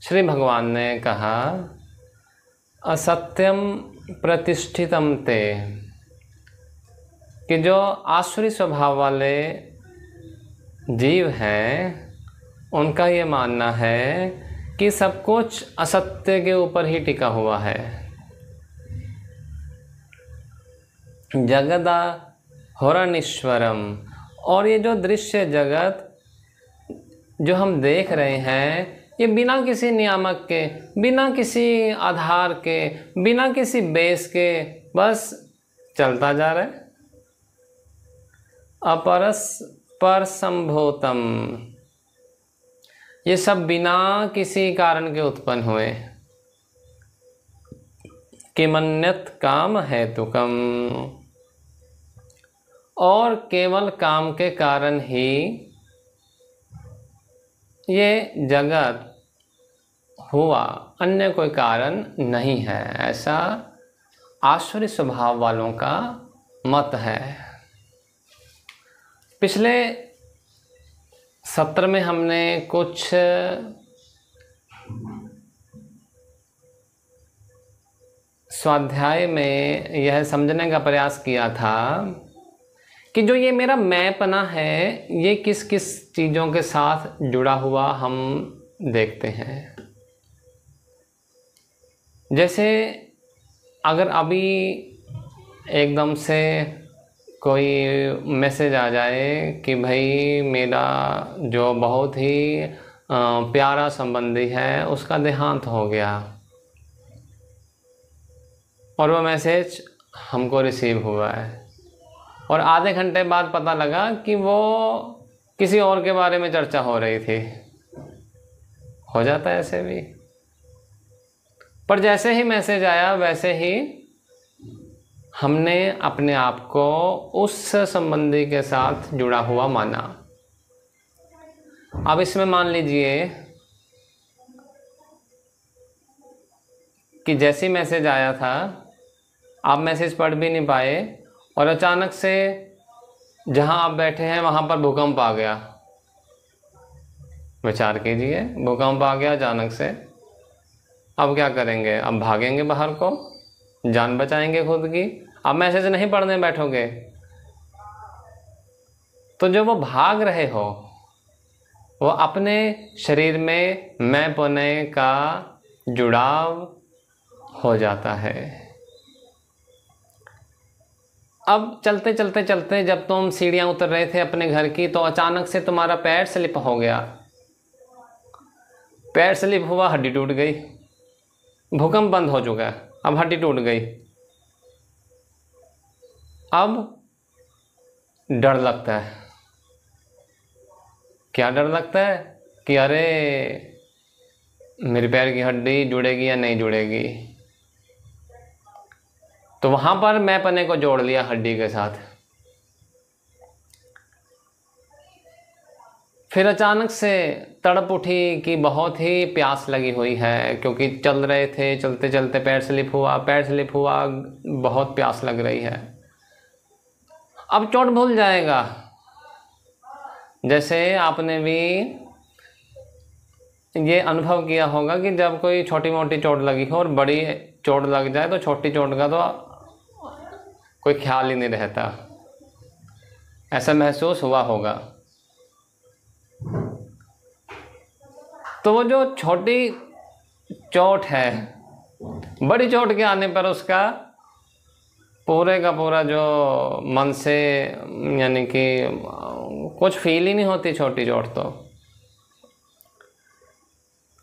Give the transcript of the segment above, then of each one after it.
श्री भगवान ने कहा असत्यम प्रतिष्ठितम ते, कि जो आसुरी स्वभाव वाले जीव हैं उनका ये मानना है कि सब कुछ असत्य के ऊपर ही टिका हुआ है। जगदा होरनीश्वरम, और ये जो दृश्य जगत जो हम देख रहे हैं ये बिना किसी नियामक के, बिना किसी आधार के, बिना किसी बेस के बस चलता जा रहा है। अपरस्पर संभूतम, ये सब बिना किसी कारण के उत्पन्न हुए। किमन्यत काम हेतुकम, और केवल काम के कारण ही ये जगत हुआ, अन्य कोई कारण नहीं है, ऐसा आसुरी स्वभाव वालों का मत है। पिछले सत्र में हमने कुछ स्वाध्याय में यह समझने का प्रयास किया था कि जो ये मेरा मैंपना है ये किस किस चीज़ों के साथ जुड़ा हुआ हम देखते हैं। जैसे अगर अभी एकदम से कोई मैसेज आ जाए कि भाई मेरा जो बहुत ही प्यारा संबंधी है उसका देहांत हो गया, और वो मैसेज हमको रिसीव हुआ है, और आधे घंटे बाद पता लगा कि वो किसी और के बारे में चर्चा हो रही थी। हो जाता है ऐसे भी। पर जैसे ही मैसेज आया वैसे ही हमने अपने आप को उस संबंधी के साथ जुड़ा हुआ माना। अब इसमें मान लीजिए कि जैसे मैसेज आया था आप मैसेज पढ़ भी नहीं पाए, और अचानक से जहां आप बैठे हैं वहां पर भूकंप आ गया। विचार कीजिए, भूकंप आ गया अचानक से, अब क्या करेंगे? अब भागेंगे बाहर को, जान बचाएंगे खुद की। अब मैसेज नहीं पढ़ने बैठोगे तो जो वो भाग रहे हो वो अपने शरीर में मैं पने का जुड़ाव हो जाता है। अब चलते चलते चलते जब तुम सीढ़ियां उतर रहे थे अपने घर की तो अचानक से तुम्हारा पैर स्लिप हो गया। पैर स्लिप हुआ, हड्डी टूट गई। भूकंप बंद हो चुका है, अब हड्डी टूट गई। अब डर लगता है। क्या डर लगता है? कि अरे मेरे पैर की हड्डी जुड़ेगी या नहीं जुड़ेगी। तो वहां पर मैं पने को जोड़ लिया हड्डी के साथ। फिर अचानक से तड़प उठी कि बहुत ही प्यास लगी हुई है, क्योंकि चल रहे थे, चलते चलते पैर स्लिप हुआ, बहुत प्यास लग रही है। अब चोट भूल जाएगा। जैसे आपने भी ये अनुभव किया होगा कि जब कोई छोटी मोटी चोट लगी हो और बड़ी चोट लग जाए तो छोटी चोट का तो कोई ख्याल ही नहीं रहता। ऐसा महसूस हुआ होगा। तो वो जो छोटी चोट है, बड़ी चोट के आने पर उसका पूरे का पूरा जो मन से यानी कि कुछ फील ही नहीं होती छोटी चोट।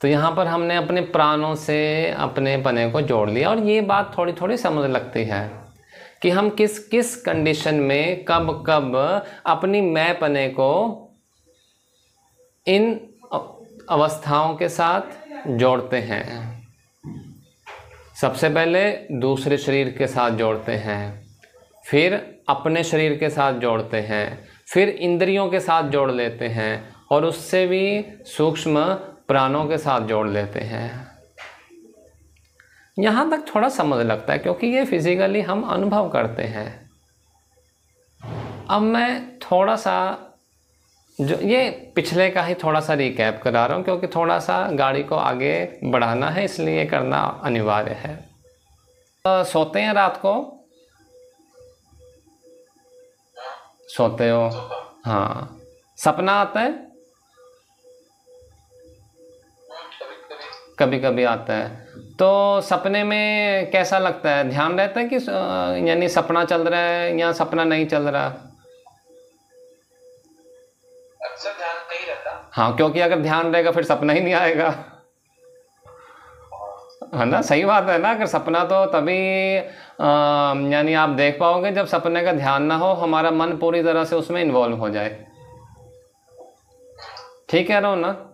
तो यहाँ पर हमने अपने प्राणों से अपने पने को जोड़ लिया। और ये बात थोड़ी थोड़ी समझ लगती है कि हम किस किस कंडीशन में कब कब अपनी मैं पने को इन अवस्थाओं के साथ जोड़ते हैं। सबसे पहले दूसरे शरीर के साथ जोड़ते हैं, फिर अपने शरीर के साथ जोड़ते हैं, फिर इंद्रियों के साथ जोड़ लेते हैं, और उससे भी सूक्ष्म प्राणों के साथ जोड़ लेते हैं। यहाँ तक थोड़ा समझ लगता है क्योंकि ये फिजिकली हम अनुभव करते हैं। अब मैं थोड़ा सा जो ये पिछले का ही थोड़ा सा रिकैप करा रहा हूँ, क्योंकि थोड़ा सा गाड़ी को आगे बढ़ाना है, इसलिए करना अनिवार्य है। सोते हैं रात को? सोते हो? हाँ। सपना आता है? कभी कभी आता है। तो सपने में कैसा लगता है? ध्यान रहता है कि यानी सपना चल रहा है या सपना नहीं चल रहा? अक्सर ध्यान नहीं रहता। हाँ, क्योंकि अगर ध्यान रहेगा फिर सपना ही नहीं आएगा, है ना? सही बात है ना? अगर सपना तो तभी यानी आप देख पाओगे जब सपने का ध्यान ना हो, हमारा मन पूरी तरह से उसमें इन्वॉल्व हो जाए। ठीक कह रहा हूँ ना?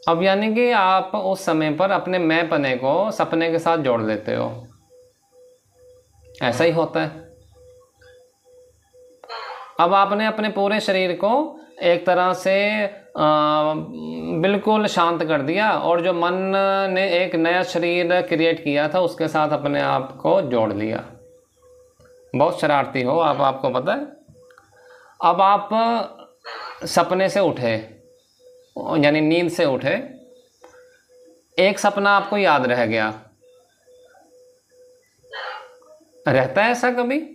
अब यानी कि आप उस समय पर अपने मैं पने को सपने के साथ जोड़ लेते हो, ऐसा ही होता है। अब आपने अपने पूरे शरीर को एक तरह से बिल्कुल शांत कर दिया, और जो मन ने एक नया शरीर क्रिएट किया था उसके साथ अपने आप को जोड़ लिया। बहुत शरारती हो आप, आपको पता है। अब आप सपने से उठे, यानी नींद से उठे, एक सपना आपको याद रह गया। रहता है ऐसा कभी?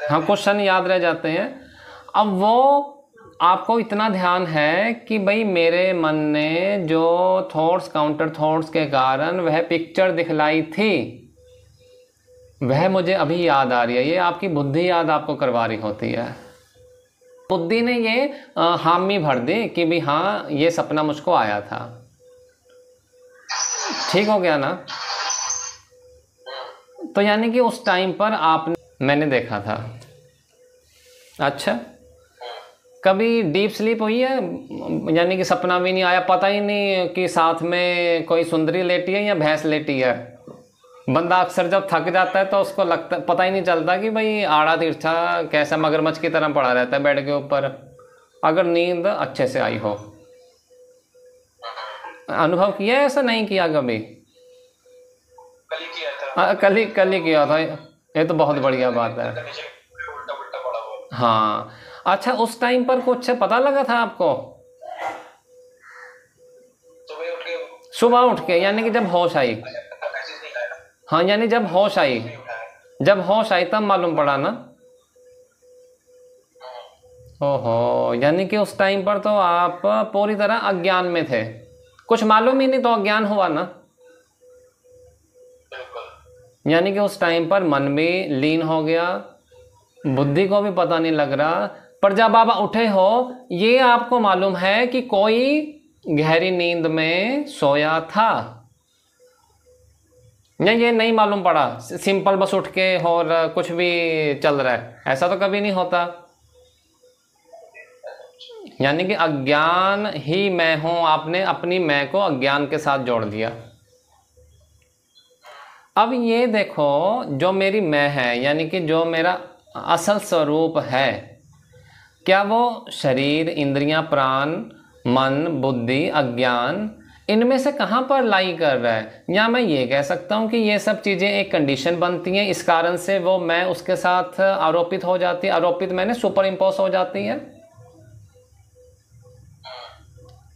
हाँ, कुछ क्षण याद रह जाते हैं। अब वो आपको इतना ध्यान है कि भाई मेरे मन ने जो थॉट्स, काउंटर थॉट्स के कारण वह पिक्चर दिखलाई थी, वह मुझे अभी याद आ रही है। ये आपकी बुद्धि याद आपको करवा रही होती है। बुद्धि ने ये हामी भर दी कि भी हाँ ये सपना मुझको आया था। ठीक हो गया ना? तो यानी कि उस टाइम पर मैंने देखा था। अच्छा, कभी डीप स्लीप हुई है? यानी कि सपना भी नहीं आया, पता ही नहीं कि साथ में कोई सुंदरी लेटी है या भैंस लेटी है। बंदा अक्सर जब थक जाता है तो उसको लगता, पता ही नहीं चलता कि भाई आड़ा तिरछा कैसा मगरमच्छ की तरह पड़ा रहता है बेड के ऊपर, अगर नींद अच्छे से आई हो। अनुभव किया है ऐसा? नहीं किया कभी? कल ही किया था। कल ही किया था। ये तो बहुत बढ़िया बात है। हाँ। अच्छा, उस टाइम पर कुछ पता लगा था आपको? सुबह उठ के यानी कि जब होश आई? हाँ, यानी जब होश आई, तब मालूम पड़ा ना? ओहो, यानी कि उस टाइम पर तो आप पूरी तरह अज्ञान में थे, कुछ मालूम ही नहीं, तो अज्ञान हुआ ना? यानी कि उस टाइम पर मन भी लीन हो गया, बुद्धि को भी पता नहीं लग रहा, पर जब आप उठे हो ये आपको मालूम है कि कोई गहरी नींद में सोया था। नहीं, ये नहीं मालूम पड़ा, सिंपल बस उठ के और कुछ भी चल रहा है, ऐसा तो कभी नहीं होता। यानी कि अज्ञान ही मैं हूं, आपने अपनी मैं को अज्ञान के साथ जोड़ दिया। अब ये देखो, जो मेरी मैं है, यानी कि जो मेरा असल स्वरूप है, क्या वो शरीर, इंद्रियां, प्राण, मन, बुद्धि, अज्ञान, इनमें से कहाँ पर लाई कर रहा है? या मैं ये कह सकता हूँ कि ये सब चीज़ें एक कंडीशन बनती हैं, इस कारण से वो मैं उसके साथ आरोपित हो जाती है, आरोपित मैंने सुपर इम्पोज हो जाती है।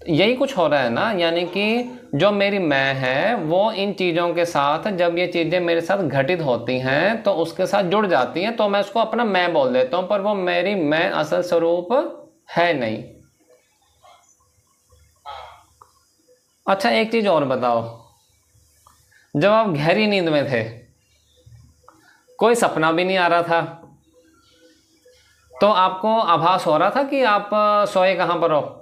यही कुछ हो रहा है ना? यानी कि जो मेरी मैं है वो इन चीज़ों के साथ, जब ये चीज़ें मेरे साथ घटित होती हैं तो उसके साथ जुड़ जाती हैं, तो मैं उसको अपना मैं बोल देता हूँ, पर वो मेरी मैं असल स्वरूप है नहीं। अच्छा, एक चीज़ और बताओ, जब आप गहरी नींद में थे, कोई सपना भी नहीं आ रहा था, तो आपको आभास हो रहा था कि आप सोए कहाँ पर हो?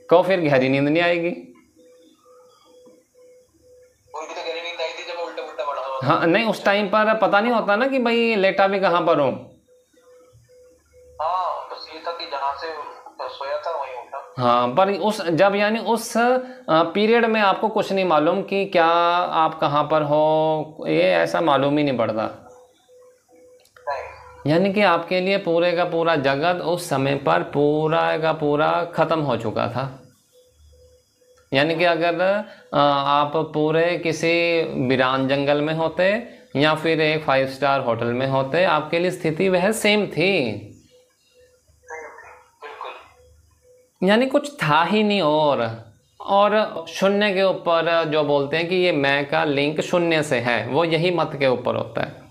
को फिर गहरी नींद नहीं आएगी। उनकी तो गहरी नींद आई थी जब उल्टा उल्टा पड़ा हुआ। हाँ, नहीं, उस टाइम पर पता नहीं होता ना कि भाई लेटा भी कहाँ पर हूँ। हाँ, बस ये था कि जहाँ से सोया था वहीं उठा। हाँ, पर उस जब यानी उस पीरियड में आपको कुछ नहीं मालूम कि क्या आप कहाँ पर हो, ये ऐसा मालूम ही नहीं पड़ता। यानी कि आपके लिए पूरे का पूरा जगत उस समय पर पूरा का पूरा खत्म हो चुका था। यानी कि अगर आप पूरे किसी वीरान जंगल में होते या फिर एक 5 स्टार होटल में होते, आपके लिए स्थिति वह सेम थी। बिल्कुल। यानी कुछ था ही नहीं। और शून्य के ऊपर जो बोलते हैं कि ये मैं का लिंक शून्य से है, वो यही मत के ऊपर होता है।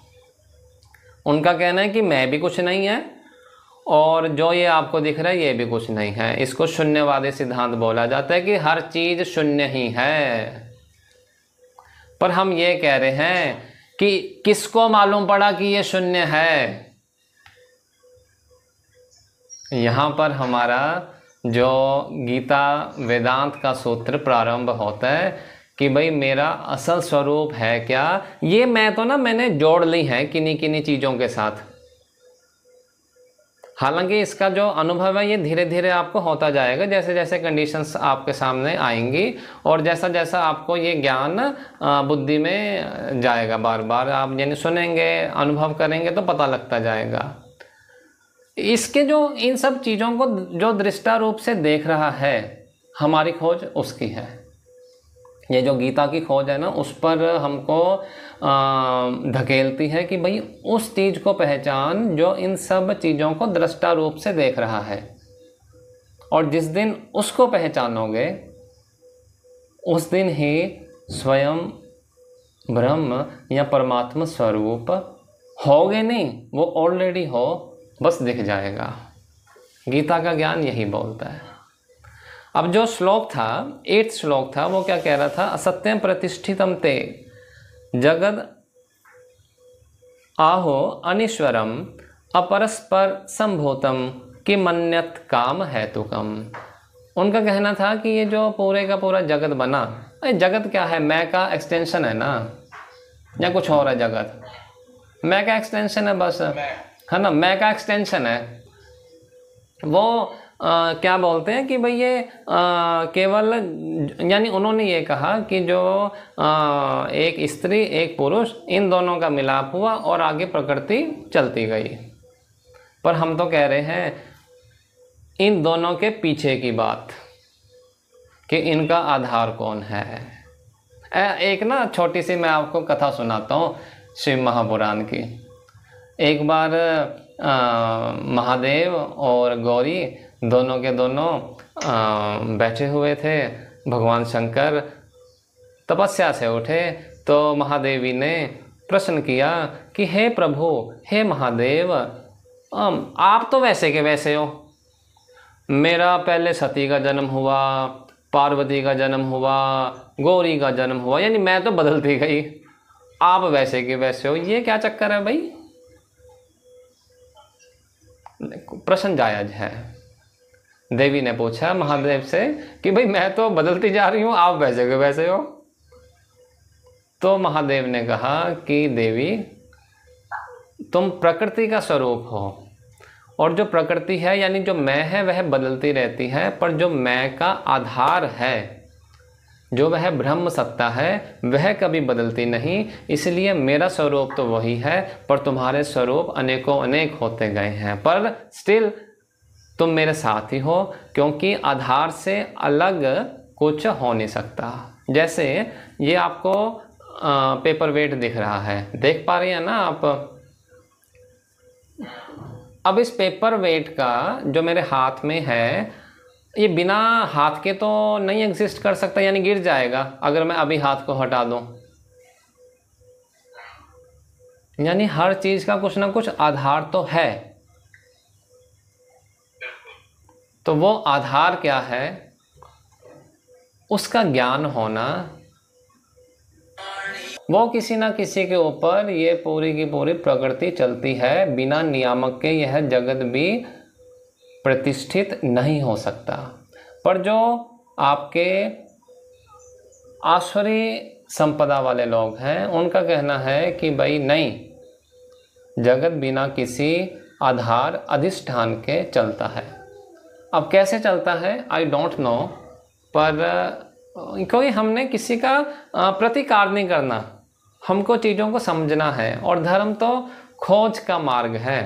उनका कहना है कि मैं भी कुछ नहीं है और जो ये आपको दिख रहा है ये भी कुछ नहीं है। इसको शून्यवादी सिद्धांत बोला जाता है कि हर चीज शून्य ही है। पर हम ये कह रहे हैं कि किसको मालूम पड़ा कि ये शून्य है। यहाँ पर हमारा जो गीता वेदांत का सूत्र प्रारंभ होता है कि भाई मेरा असल स्वरूप है क्या। ये मैं तो ना मैंने जोड़ ली है किन्हीं किन्हीं चीज़ों के साथ। हालांकि इसका जो अनुभव है ये धीरे धीरे आपको होता जाएगा, जैसे जैसे कंडीशंस आपके सामने आएंगी और जैसा जैसा आपको ये ज्ञान बुद्धि में जाएगा। बार बार आप यानी सुनेंगे, अनुभव करेंगे तो पता लगता जाएगा। इसके जो इन सब चीज़ों को जो दृष्टा रूप से देख रहा है, हमारी खोज उसकी है। ये जो गीता की खोज है ना, उस पर हमको धकेलती है कि भाई उस चीज़ को पहचान जो इन सब चीज़ों को दृष्टा रूप से देख रहा है। और जिस दिन उसको पहचानोगे उस दिन ही स्वयं ब्रह्म या परमात्मा स्वरूप होगे नहीं, वो ऑलरेडी हो, बस दिख जाएगा। गीता का ज्ञान यही बोलता है। अब जो श्लोक था, 8th श्लोक था, वो क्या कह रहा था? असत्यम प्रतिष्ठितम ते जगद आहो अनीश्वरम अपरस्पर संभूतम कि मन्यत काम हेतुकम। उनका कहना था कि ये जो पूरे का पूरा जगत बना, जगत क्या है? मैं का एक्सटेंशन है ना, या कुछ और है जगत? मैं का एक्सटेंशन है बस, है ना, मैं का एक्सटेंशन है। वो क्या बोलते हैं कि भाई ये केवल, यानी उन्होंने ये कहा कि जो एक स्त्री एक पुरुष, इन दोनों का मिलाप हुआ और आगे प्रकृति चलती गई। पर हम तो कह रहे हैं इन दोनों के पीछे की बात, कि इनका आधार कौन है। एक ना छोटी सी मैं आपको कथा सुनाता हूँ शिव महापुराण की। एक बार महादेव और गौरी दोनों के दोनों बैठे हुए थे। भगवान शंकर तपस्या से उठे तो महादेवी ने प्रश्न किया कि हे प्रभु, हे महादेव, आप तो वैसे के वैसे हो। मेरा पहले सती का जन्म हुआ, पार्वती का जन्म हुआ, गौरी का जन्म हुआ, यानी मैं तो बदलती गई, आप वैसे के वैसे हो। ये क्या चक्कर है भाई? प्रश्न जायज है। देवी ने पूछा महादेव से कि भाई मैं तो बदलती जा रही हूँ, आप वैसे के वैसे हो। तो महादेव ने कहा कि देवी, तुम प्रकृति का स्वरूप हो, और जो प्रकृति है यानी जो मैं है वह बदलती रहती है, पर जो मैं का आधार है, जो वह ब्रह्म सत्ता है, वह कभी बदलती नहीं। इसलिए मेरा स्वरूप तो वही है, पर तुम्हारे स्वरूप अनेकों अनेक होते गए हैं, पर स्टिल तुम मेरे साथ ही हो, क्योंकि आधार से अलग कुछ हो नहीं सकता। जैसे ये आपको पेपर वेट दिख रहा है, देख पा रही हैं ना आप? अब इस पेपर वेट का जो मेरे हाथ में है, ये बिना हाथ के तो नहीं एग्जिस्ट कर सकता, यानी गिर जाएगा अगर मैं अभी हाथ को हटा दूं। यानी हर चीज का कुछ ना कुछ आधार तो है। तो वो आधार क्या है? उसका ज्ञान होना। वो किसी ना किसी के ऊपर ये पूरी की पूरी प्रकृति चलती है, बिना नियामक के यह जगत भी प्रतिष्ठित नहीं हो सकता। पर जो आपके आसुरी संपदा वाले लोग हैं, उनका कहना है कि भाई नहीं, जगत बिना किसी आधार अधिष्ठान के चलता है। अब कैसे चलता है आई डोंट नो, पर कोई हमने किसी का प्रतिकार नहीं करना, हमको चीज़ों को समझना है। और धर्म तो खोज का मार्ग है।